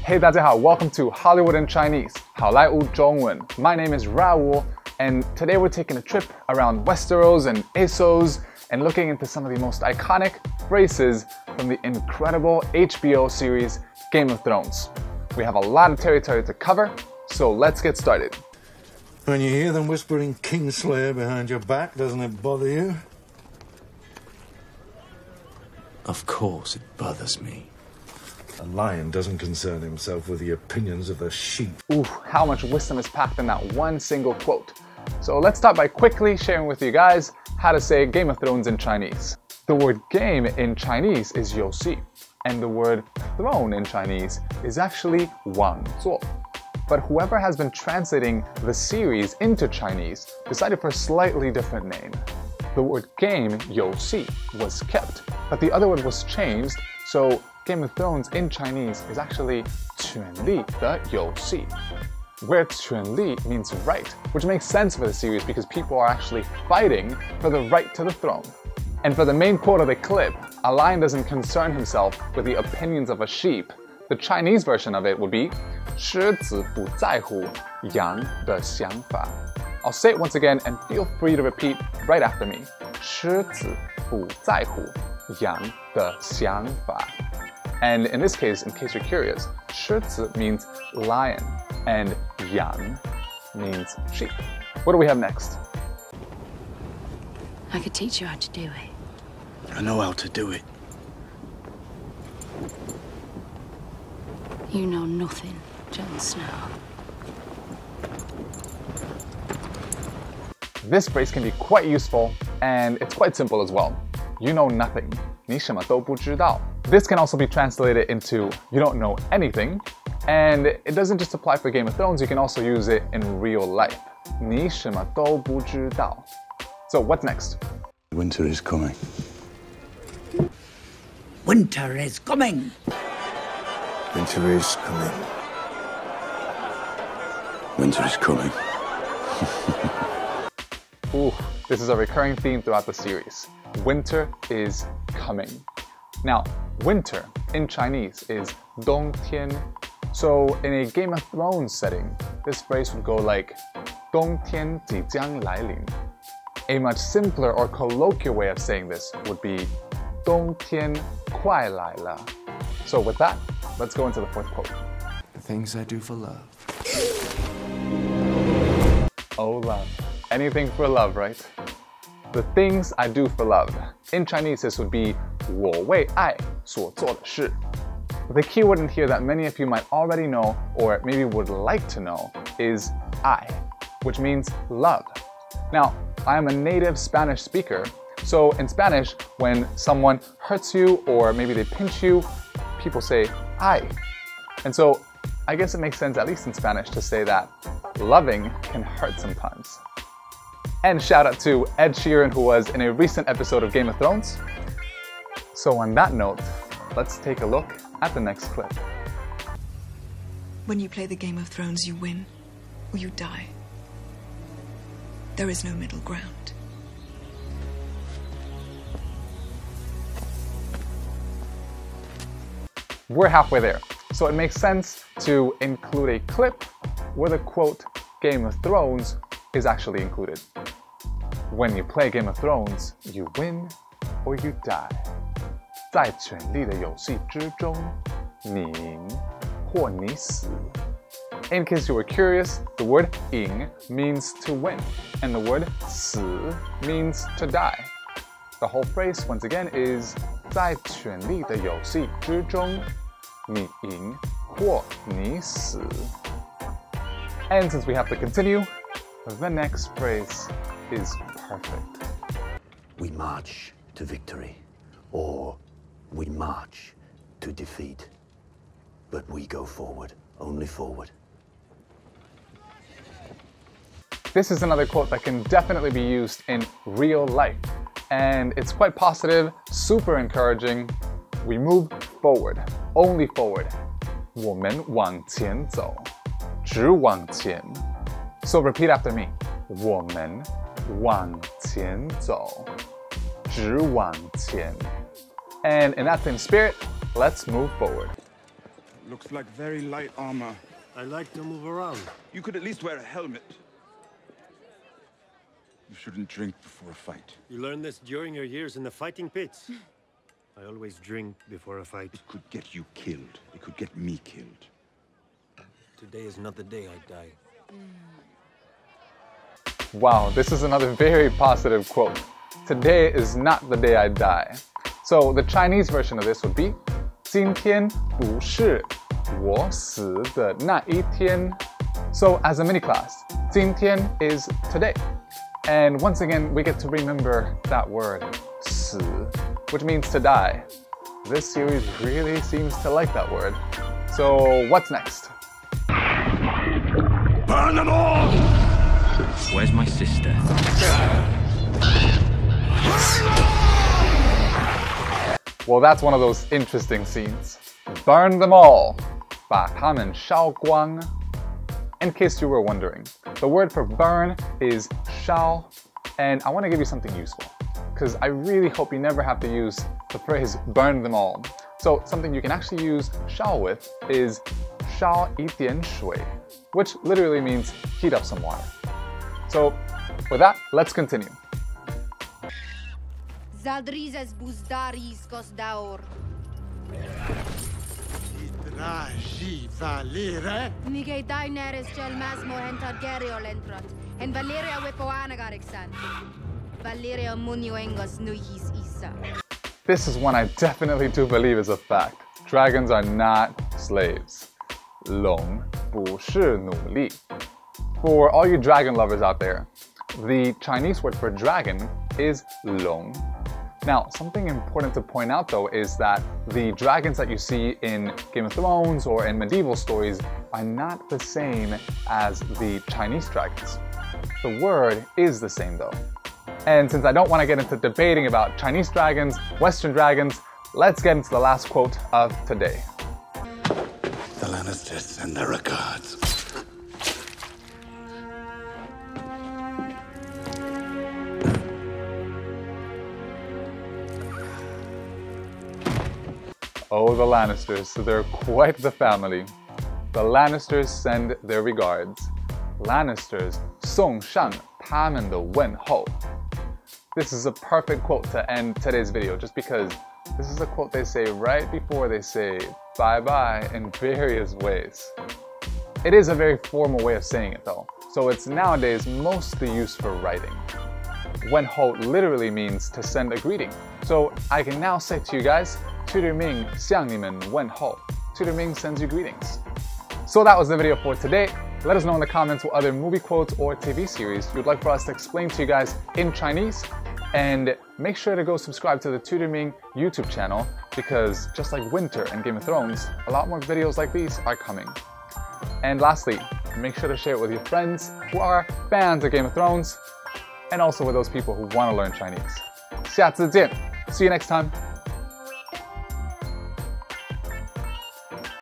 Hey 大家好, welcome to Hollywood in Chinese, 好莱坞中文. My name is Hǎoláiwù, and today we're taking a trip around Westeros and Essos and looking into some of the most iconic phrases from the incredible HBO series Game of Thrones. We have a lot of territory to cover, so let's get started. When you hear them whispering Kingslayer behind your back, doesn't it bother you? Of course it bothers me. A lion doesn't concern himself with the opinions of the sheep. Ooh, how much wisdom is packed in that one single quote. So let's start by quickly sharing with you guys how to say Game of Thrones in Chinese. The word game in Chinese is 游戏, and the word throne in Chinese is actually 王座. But whoever has been translating the series into Chinese decided for a slightly different name. The word game, 游戏, was kept, but the other word was changed, so Game of Thrones in Chinese is actually 权力的游戏, where 权力 means right, which makes sense for the series because people are actually fighting for the right to the throne. And for the main quote of the clip, a lion doesn't concern himself with the opinions of a sheep. The Chinese version of it would be 狮子不在乎羊的想法. I'll say it once again and feel free to repeat right after me. 狮子不在乎羊的想法. And in this case, in case you're curious, 狮子 means lion and 羊 means sheep. What do we have next? I could teach you how to do it. I know how to do it. You know nothing, Jon Snow. This phrase can be quite useful, and it's quite simple as well. You know nothing. 你什么都不知道. This can also be translated into you don't know anything, and it doesn't just apply for Game of Thrones, you can also use it in real life. 你什么都不知道. So what's next? Winter is coming. Winter is coming. Winter is coming. Winter is coming. Ooh, this is a recurring theme throughout the series. Winter is coming. Now, winter in Chinese is 冬天. So in a Game of Thrones setting, this phrase would go like 冬天即将来临. A much simpler or colloquial way of saying this would be 冬天快来了. So with that, let's go into the fourth quote. The things I do for love. Oh, love. Anything for love, right? The things I do for love. In Chinese, this would be 我为爱所做的事. The key word in here that many of you might already know or maybe would like to know is 爱, which means love. Now, I am a native Spanish speaker, so in Spanish, when someone hurts you or maybe they pinch you, people say ay. And so I guess it makes sense, at least in Spanish, to say that loving can hurt sometimes. And shout out to Ed Sheeran, who was in a recent episode of Game of Thrones. So on that note, let's take a look at the next clip. When you play the Game of Thrones, you win or you die. There is no middle ground. We're halfway there, so it makes sense to include a clip where the quote Game of Thrones is actually included. When you play Game of Thrones, you win or you die. 在权力的游戏之中，你赢或你死. In case you were curious, the word 赢 means to win, and the word 死 means to die. The whole phrase, once again, is 在权力的游戏之中，你赢或你死. And since we have to continue, the next phrase is perfect. We march to victory, or we march to defeat. But we go forward, only forward. This is another quote that can definitely be used in real life. And it's quite positive, super encouraging. We move forward, only forward. 我们往前走，只往前. So repeat after me. 我们往前走，只往前. And in that same spirit, let's move forward. Looks like very light armor. I like to move around. You could at least wear a helmet. You shouldn't drink before a fight. You learned this during your years in the fighting pits. I always drink before a fight. It could get you killed. It could get me killed. Today is not the day I die. Wow, this is another very positive quote. Today is not the day I die. So the Chinese version of this would be 今天不是我死的那一天. So as a mini class, 今天 is today. And once again, we get to remember that word, 死, which means to die. This series really seems to like that word. So what's next? Burn them all! Where's my sister? Well, that's one of those interesting scenes. Burn them all. 把它们烧光. In case you were wondering, the word for burn is 烧, and I want to give you something useful, because I really hope you never have to use the phrase burn them all. So something you can actually use 烧 with is 烧一点水, which literally means heat up some water. So with that, let's continue. Zaldrizes buzdaris kosdaur. Nige daineres gel masmo hentar gerio lentrot. En Valeria wepoanagarixan. Valeria munuengos nuihis isa. This is one I definitely do believe is a fact. Dragons are not slaves. 龙不是奴隶. For all you dragon lovers out there, the Chinese word for dragon is 龙. Now, something important to point out though is that the dragons that you see in Game of Thrones or in medieval stories are not the same as the Chinese dragons. The word is the same though. And since I don't want to get into debating about Chinese dragons, Western dragons, let's get into the last quote of today. The Lannisters send their regards. Oh, the Lannisters, they're quite the family. The Lannisters send their regards. Lannisters 送上他们的问候. This is a perfect quote to end today's video, just because this is a quote they say right before they say bye-bye in various ways. It is a very formal way of saying it though, so it's nowadays mostly used for writing. 问候 literally means to send a greeting. So I can now say to you guys, 崔德明向你们问候. Tutor Ming sends you greetings. So that was the video for today. Let us know in the comments what other movie quotes or TV series you'd like for us to explain to you guys in Chinese. And make sure to go subscribe to the Tutor Ming YouTube channel, because just like Winter and Game of Thrones, a lot more videos like these are coming. And lastly, make sure to share it with your friends who are fans of Game of Thrones, and also with those people who want to learn Chinese. 下次见. See you next time.